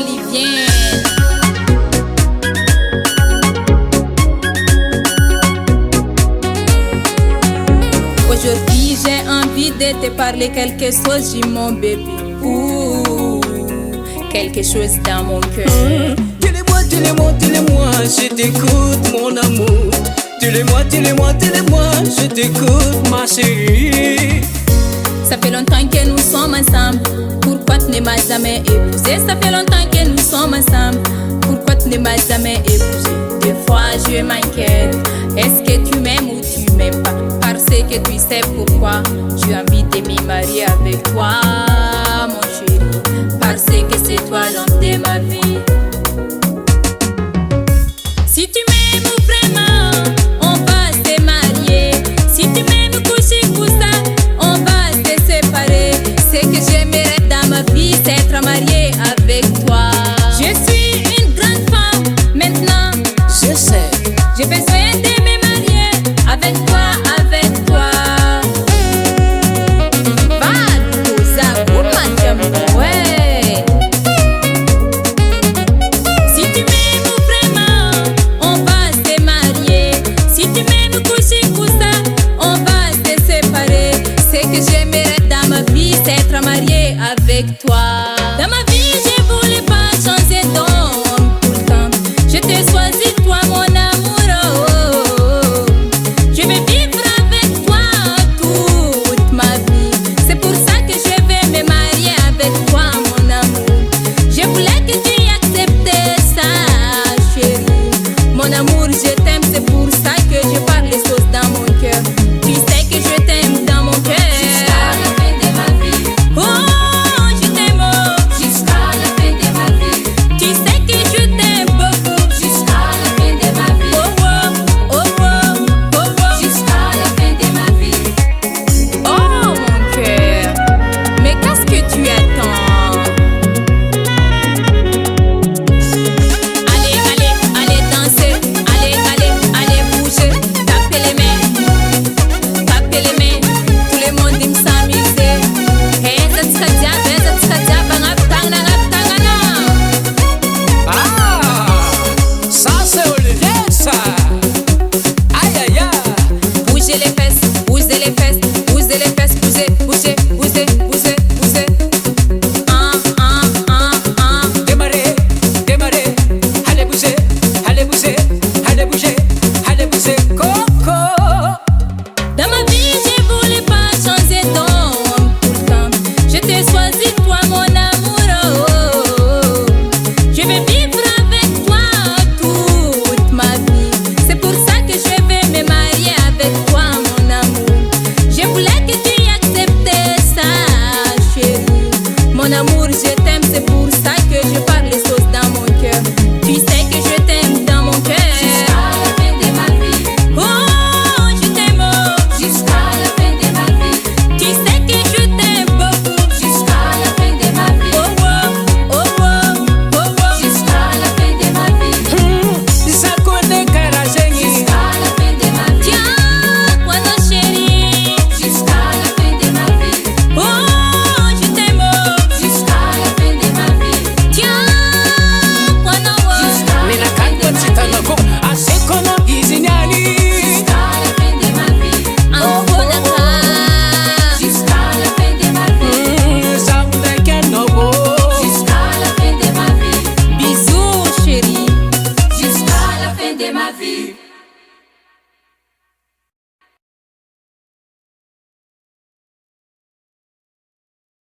bolivienne. Aujourd'hui j'ai envie de te parler quelque chose, j'ai mon bébé. Ouh, quelque chose dans mon cœur. Dis-le-moi, dis-le-moi, dis-le-moi, je t'écoute mon amour. Dis-le-moi, dis-le-moi, dis-le-moi, je t'écoute ma chérie. Ça fait longtemps que nous sommes ensemble, pourquoi tu ne m'as jamais épousé? Ça fait longtemps que nous sommes ensemble, pourquoi tu ne m'as jamais épousé? Des fois je m'inquiète, est-ce que tu m'aimes ou tu m'aimes pas? Parce que tu sais pourquoi j'ai envie de me marier avec toi, mon chéri. Parce que c'est toi l'homme